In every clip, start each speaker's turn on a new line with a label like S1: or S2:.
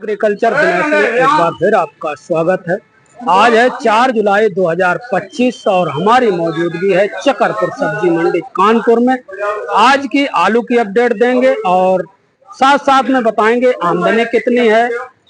S1: Agriculture Dinesh में एक बार फिर आपका स्वागत है। आज है 4 जुलाई 2025 और हमारी मौजूदगी है चकरपुर सब्जी मंडी कानपुर में। आज की आलू की अपडेट देंगे और साथ साथ में बताएंगे आमदनी कितनी है,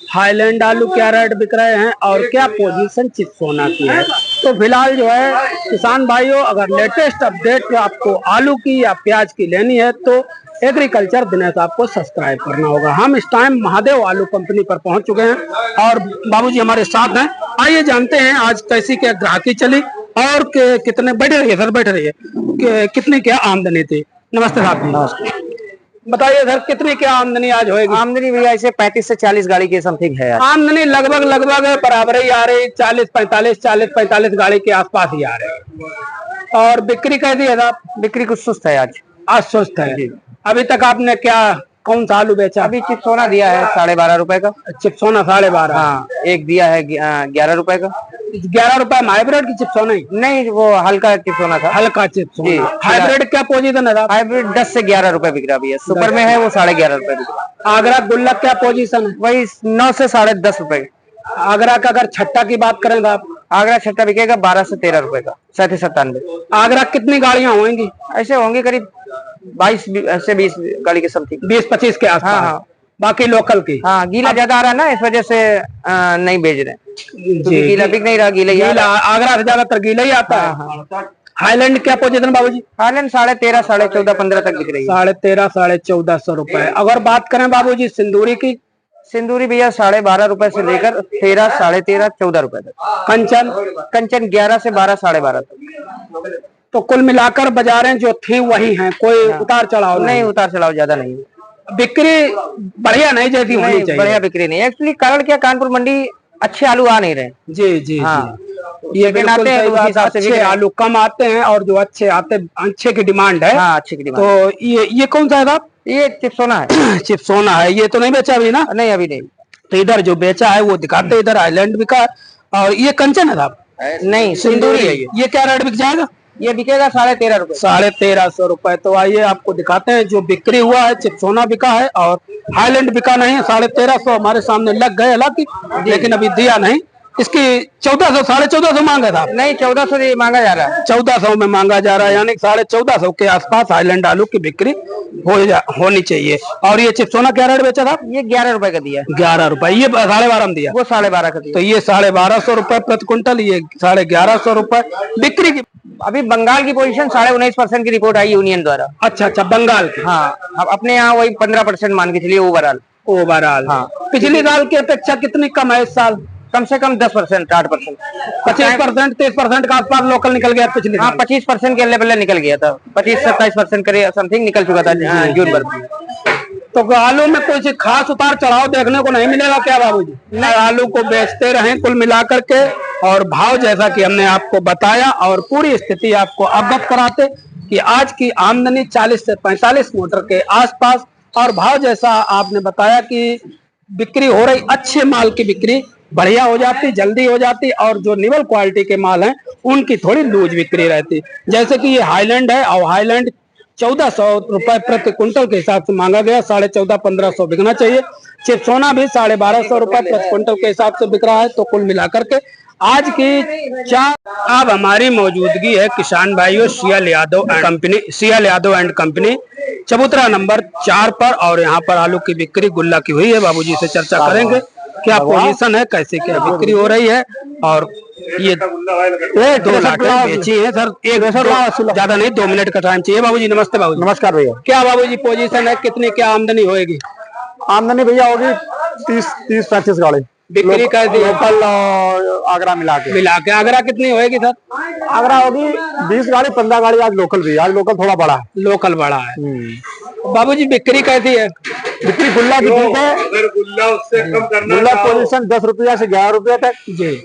S1: हाईलैंड आलू क्या रेट बिक रहे हैं और क्या पोजीशन चिप्सोना की है। तो फिलहाल जो है किसान भाइयों, अगर लेटेस्ट अपडेट आपको आलू की या प्याज की लेनी है तो एग्रीकल्चर दिनेश आपको सब्सक्राइब करना होगा। हम इस टाइम महादेव आलू कंपनी पर पहुंच चुके हैं और बाबूजी हमारे साथ हैं। आइए जानते हैं आज कैसी क्या ग्राहकी चली और कितने बैठे रहिए सर, बैठे रहिए, कितनी क्या आमदनी थी। नमस्ते साहब। नमस्ते। बताइए सर कितनी क्या आमदनी आज होगी?
S2: आमदनी भैया ऐसे 35 से 40 गाड़ी के समथिंग है।
S1: आमदनी लगभग बराबर ही आ रही, 40-45 गाड़ी के आसपास ही आ रही। और बिक्री कैसी है साहब?
S2: बिक्री कुछ सुस्त है आज
S1: सुस्त है। अभी तक आपने कौन सा आलू बेचा?
S2: अभी चिप्सोना दिया है 12.5 रुपए का।
S1: चिप्सोना 12.5।
S2: हाँ, एक दिया है 11 रुपए का।
S1: 11 रुपए हाइब्रिड की चिप्सोना?
S2: नहीं, वो हल्का चिप्सोना था।
S1: हल्का चिप्सोना। हाइब्रिड क्या पोजीशन है?
S2: हाइब्रिड 10 से 11 रुपए बिक रहा है। सुपर में है वो 11.5 रुपए बिक रहा।
S1: आगरा गुल्लक क्या पोजीशन है?
S2: वही 9 से 10.5 रुपए।
S1: आगरा का अगर छट्टा की बात करें तो आप?
S2: आगरा छट्टा बिकेगा 12 से 13 रुपए का, 97।
S1: आगरा कितनी गाड़ियां होंगी?
S2: ऐसे होंगी करीब 22 से 20 गाड़ी के समथिंग,
S1: 20-25 के आसपास।
S2: हाँ।
S1: बाकी लोकल की?
S2: हाँ, गीला ज्यादा आ रहा है ना, इस वजह से नहीं बेच रहे। गीला बिक नहीं रहा, गीला
S1: आगरा से ज्यादातर गीला ही आता है।
S2: हाँ।
S1: हाईलैंड क्या पोजीशन बाबूजी?
S2: हाईलैंड 13.5, 14.5, 15 तक बिक रही है।
S1: 13.5, 14.5 रुपए। अगर बात करें बाबूजी सिंदूरी की?
S2: सिंदूरी भैया 12.5 रुपए से लेकर 13, 13.5, 14 रुपए तक। कंचन 11 से 12, 12.5 तक।
S1: तो कुल मिलाकर बाजारें जो थी वही हैं, कोई उतार चढ़ाव
S2: नहीं? उतार चढ़ाव ज्यादा नहीं।
S1: बिक्री बढ़िया नहीं जैसी होनी चाहिए?
S2: बढ़िया बिक्री नहीं। एक्चुअली कारण क्या, कानपुर मंडी अच्छे आलू आ नहीं रहे।
S1: जी।
S2: हाँ,
S1: ये बिल्कुल सही बात। अच्छे आलू कम आते हैं और जो अच्छे आते, अच्छे की डिमांड है।
S2: हाँ, अच्छे की डिमांड।
S1: तो ये कौन सा है साहब?
S2: ये चिप्सोना है।
S1: चिप्सोना है। ये तो नहीं बेचा अभी ना?
S2: नहीं, अभी नहीं।
S1: तो इधर जो बेचा है वो दिखाते, इधर आइलैंड बिका और ये कंचन है साहब?
S2: नहीं, सिंदूरी है।
S1: ये क्या रेट बिक जाएगा?
S2: ये बिकेगा 13.5 रुपए।
S1: 1350 रुपए। तो आइए आपको दिखाते हैं जो बिक्री हुआ है। चिप्सोना बिका है और हाईलैंड बिका नहीं है। 1350 हमारे सामने लग गए, हालांकि लेकिन अभी दिया नहीं। इसकी 1400, 1450 मांगा था?
S2: नहीं, 1400 मांगा जा रहा है।
S1: 1400 में मांगा जा रहा है, यानी 1450 के आसपास हाईलैंड आलू की बिक्री होनी चाहिए। और ये चिप्सोना क्या रेट बेचा था?
S2: ये 11 रुपए का दिया।
S1: 11 रुपए। ये 12.5 में दिया?
S2: वो 12.5 का दिया।
S1: तो ये 1250 रुपए प्रति क्विंटल, ये 1150 रुपए बिक्री की।
S2: अभी बंगाल की पोजीशन 19.5% की रिपोर्ट आई यूनियन द्वारा।
S1: अच्छा, बंगाल की।
S2: हाँ, अब अपने यहाँ वही 15% मान के चलिए ओवरऑल। हाँ।
S1: पिछले साल की अपेक्षा कितनी कम है इस साल?
S2: कम से कम 10%, 8%,
S1: 25%, 30% का आसपास लोकल निकल गया पिछले।
S2: हाँ, 25% के लेवल निकल गया था। 25-27% करे समथिंग निकल चुका था जून भर में।
S1: तो आलू में कुछ खास उतार चढ़ाव देखने को नहीं मिलेगा क्या बाबूजी? नहीं, आलू को बेचते रहें कुल मिलाकर के, और भाव जैसा कि हमने आपको बताया और पूरी स्थिति आपको अवगत कराते कि आज की आमदनी 40 से 45 मोटर के आसपास, और भाव जैसा आपने बताया कि बिक्री हो रही, अच्छे माल की बिक्री बढ़िया हो जाती, जल्दी हो जाती, और जो निवल क्वालिटी के माल हैं उनकी थोड़ी लूज बिक्री रहती। जैसे कि ये हाईलैंड है और हाईलैंड 1400 रुपए प्रति क्विंटल के हिसाब से मांगा गया, 14,500-1500 बिकना चाहिए। चिप्सोना भी 1250 रुपए प्रति क्विंटल के हिसाब से बिक रहा है। तो कुल मिलाकर के आज की अब हमारी मौजूदगी है किसान भाइयों सियाल यादव एंड कंपनी चबूतरा नंबर 4 पर, और यहाँ पर आलू की बिक्री गुल्ला की हुई है। बाबूजी से चर्चा करेंगे क्या पोजीशन है, कैसे क्या बिक्री हो रही है। और ये 2 लाख बेची है सर, ज्यादा नहीं, 2 मिनट का टाइम चाहिए। बाबूजी नमस्ते। बाबूजी
S2: नमस्कार भैया।
S1: क्या बाबूजी पोजीशन है, कितनी क्या आमदनी होगी?
S2: आमदनी भैया होगी 30-35 गाड़ी।
S1: बिक्री कर दी
S2: लोकल और आगरा मिला के।
S1: आगरा कितनी होगी सर?
S2: आगरा होगी 20 गाड़ी, 15 गाड़ी। आज लोकल भी, आज लोकल थोड़ा बड़ा है।
S1: लोकल बड़ा है। बाबूजी बिक्री कैसी है?
S2: बिक्री गुल्ला की ठीक है। गुल्ला पोजीशन 10 रुपया से 11 रुपया तक जी।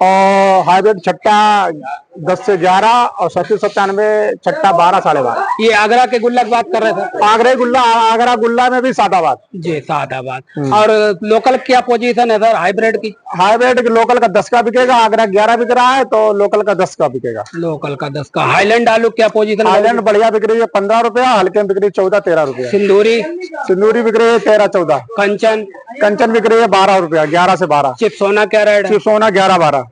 S2: और हाइब्रिड छट्टा
S3: 10 से 11 और 37-97 छट्टा 12 12.5।
S1: ये आगरा के गुल्ला की बात कर रहे थे।
S3: आगरा गुल्ला में भी सादाबाद
S1: जी सादाबाद। और लोकल क्या पोजीशन है सर हाइब्रिड की?
S3: हाइब्रिड लोकल का 10 का बिकेगा, आगरा 11 बिक रहा है, तो लोकल का 10 का बिकेगा।
S1: लोकल का 10 का। हाईलैंड आलू क्या पोजीशन?
S3: हाईलैंड बढ़िया बिक रही है 15 रुपया, हल्के में बिक रही है 14-13 रुपया। सिंदूरी बिक रही है 13-14। कंचन बिक रही है 12 रुपया, 11 से 12।
S1: चिप्सोना क्या रेट?
S3: चिप्सोना 11-12।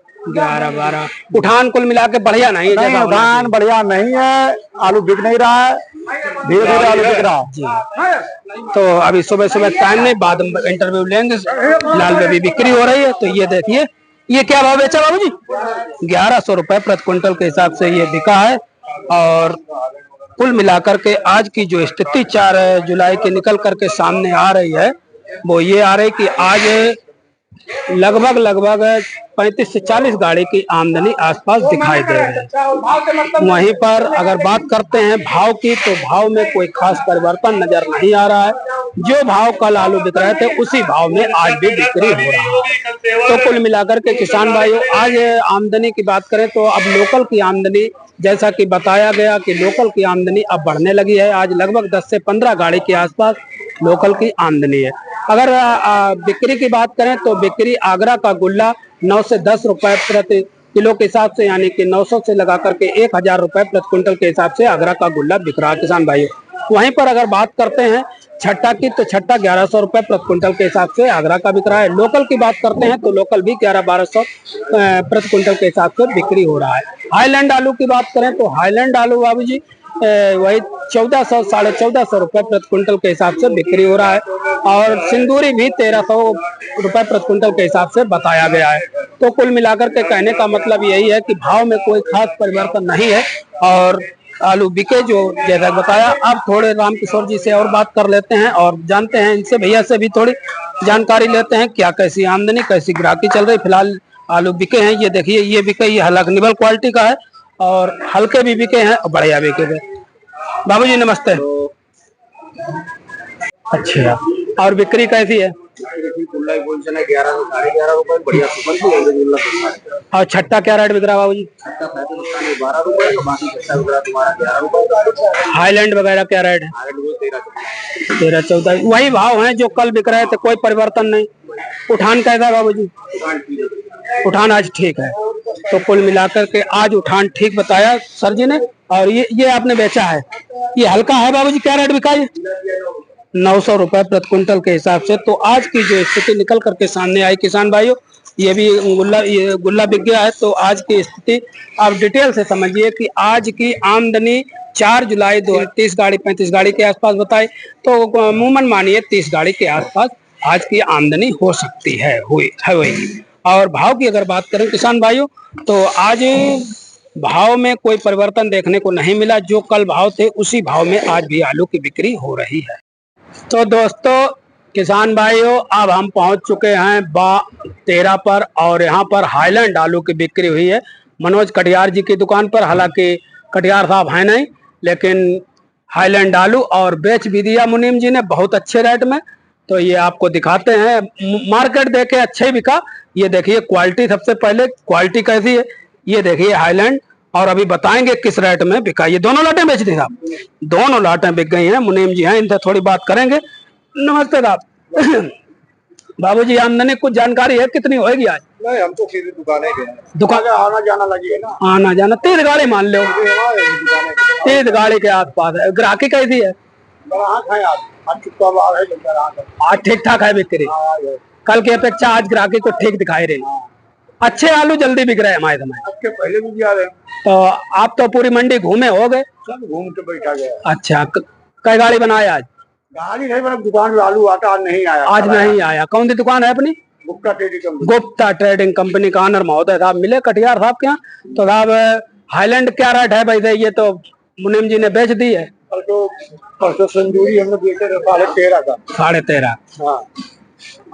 S1: उठान कुल मिला के बढ़िया नहीं है?
S3: उठान बढ़िया नहीं है, आलू बिक नहीं रहा है, धीरे धीरे आलू बिक रहा है।
S1: तो अभी सुबह सुबह टाइम नहीं, बाद में इंटरव्यू लेंगे। लाल में भी बिक्री हो रही है। तो ये देखिए, ये क्या भाव बेचा बाबू जी? 1100 रुपए प्रति क्विंटल के हिसाब से ये बिका है। और कुल मिलाकर के आज की जो स्थिति 4 जुलाई के निकल करके सामने आ रही है, वो ये आ रही कि आज लगभग 35 से 40 गाड़ी की आमदनी आसपास दिखाई दे रही है। वहीं पर अगर बात करते हैं भाव की, तो भाव में कोई खास परिवर्तन नजर नहीं आ रहा है। जो भाव कल आलू बिक रहे थे उसी भाव में आज भी बिक्री हो रहा है। तो कुल मिलाकर के किसान भाइयों, आज आमदनी की बात करें तो अब लोकल की आमदनी, जैसा कि बताया गया कि लोकल की आमदनी अब बढ़ने लगी है। आज लगभग 10 से 15 गाड़ी के आसपास लोकल की आमदनी है। अगर बिक्री की बात करें तो बिक्री आगरा का गुल्ला 9 से 10 रुपए प्रति किलो के हिसाब से, यानी कि 900 से लगा करके 1000 रुपए प्रति क्विंटल के हिसाब से आगरा का गुल्ला बिक रहा है किसान भाइयों। वहीं पर अगर बात करते हैं छट्टा की, तो छट्टा 1100 रुपए प्रति क्विंटल के हिसाब से आगरा का बिक रहा है। लोकल की बात करते हैं तो लोकल भी 1100-1200 प्रति क्विंटल के हिसाब से बिक्री हो रहा है। हाईलैंड आलू की बात करें तो हाईलैंड आलू बाबू जी वही 1400 1450 रुपए प्रति क्विंटल के हिसाब से बिक्री हो रहा है। और सिंदूरी भी 1300 रुपए प्रति क्विंटल के हिसाब से बताया गया है। तो कुल मिलाकर के कहने का मतलब यही है कि भाव में कोई खास परिवर्तन नहीं है और आलू बिके जो जैसा बताया। अब थोड़े रामकिशोर जी से और बात कर लेते हैं और जानते हैं इनसे, भैया से भी थोड़ी जानकारी लेते हैं क्या कैसी आमदनी, कैसी ग्राहकी चल रही। फिलहाल आलू बिके हैं, ये देखिए ये बिके, ये हलकनिबल क्वालिटी का है और हल्के भी बिके हैं और बढ़िया बिके हैं। बाबूजी नमस्ते। अच्छा, और बिक्री कैसी है?
S3: 11 से 11.5 रुपए बढ़िया।
S1: और छट्टा क्या रेट बिक रहा है बाबूजी?
S3: 12 रुपए, बाकी तुम्हारा 11 रुपए।
S1: हाईलैंड वगैरह क्या रेट है? 13-14 वही भाव है जो कल बिक रहे थे, कोई परिवर्तन नहीं। उठान कैसा है बाबूजी? उठान आज ठीक है। तो कुल मिलाकर के आज उठान ठीक बताया सर जी ने। और ये आपने बेचा है, ये हल्का है बाबूजी, क्या रेट बिका है? 900 रुपए प्रति क्विंटल के हिसाब से। तो आज की जो स्थिति निकल करके सामने आई किसान भाइयों, ये भी गुल्ला बिक गया है। तो आज की स्थिति आप डिटेल से समझिए कि आज की आमदनी 4 जुलाई 30 गाड़ी 35 गाड़ी के आसपास बताए, तो अमूमन मानिए 30 गाड़ी के आसपास आज की आमदनी हो सकती है, हुई है वही। और भाव की अगर बात करें किसान भाइयों, तो आज भाव में कोई परिवर्तन देखने को नहीं मिला। जो कल भाव थे उसी भाव में आज भी आलू की बिक्री हो रही है। तो दोस्तों किसान भाइयों, अब हम पहुंच चुके हैं 13 पर और यहाँ पर हाईलैंड आलू की बिक्री हुई है मनोज कटियार जी की दुकान पर। हालांकि कटियार साहब हैं नहीं, लेकिन हाईलैंड आलू और बेच भी दिया मुनीम जी ने बहुत अच्छे रेट में। तो ये आपको दिखाते हैं, मार्केट देखे अच्छे ही बिका। ये देखिए क्वालिटी, सबसे पहले क्वालिटी कैसी है ये देखिए हाईलैंड। और अभी बताएंगे किस रेट में बिका। ये दोनों लाटें बेच दी साहब, दोनों लाटें बिक गई हैं। मुनीम जी हैं, इनसे थोड़ी बात करेंगे। नमस्ते साहब। बाबूजी आमदनी कुछ जानकारी है कितनी होगी आज?
S3: नहीं, हम तो सीधे
S1: दुकान
S3: आना जाना लगी है ना,
S1: आना जाना 30 गाड़ी मान लो, 30 गाड़ी के आसपास है। ग्राहकी कैसी है? आज ठीक ठाक है बिक्री, कल की अपेक्षा आज ग्राहकी को ठीक दिखाई रही। अच्छे आलू जल्दी बिक रहे हैं हमारे समय,
S3: पहले भी दिया रहे।
S1: तो आप तो पूरी मंडी घूमे हो गए?
S3: सब घूम के बैठा गया।
S1: अच्छा, कई गाड़ी बनाए आज?
S3: गाड़ी नहीं बना, दुकान में आलू आता, आज नहीं आया।
S1: आज नहीं आया। कौन सी दुकान है अपनी? गुप्ता ट्रेडिंग कंपनी का ऑनर महोदय साहब मिले कटियार साहब के यहाँ। तो साहब हाईलैंड क्या रेट है भाई? ये तो मुनीम जी ने बेच दी है।
S3: परसों संजूरी हमने बेचे थे 13.5 का।
S1: 13.5।
S3: हाँ,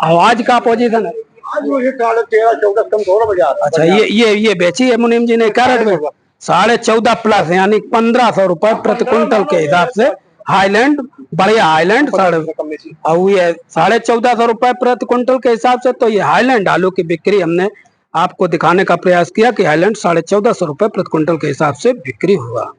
S1: और आज का पोजीशन है?
S3: आज मुझे 13.5-14 कम थोड़ा बजा।
S1: अच्छा, ये बेची है मुनीम जी ने क्या रेट में? 14.5 प्लस, यानी 1500 रुपए प्रति क्विंटल के हिसाब से हाईलैंड, बढ़िया हाईलैंड। और ये 1450 रुपए प्रति क्विंटल के हिसाब से। तो ये हाईलैंड आलू की बिक्री हमने आपको दिखाने का प्रयास किया कि हाईलैंड 1450 रुपए प्रति क्विंटल के हिसाब से बिक्री हुआ।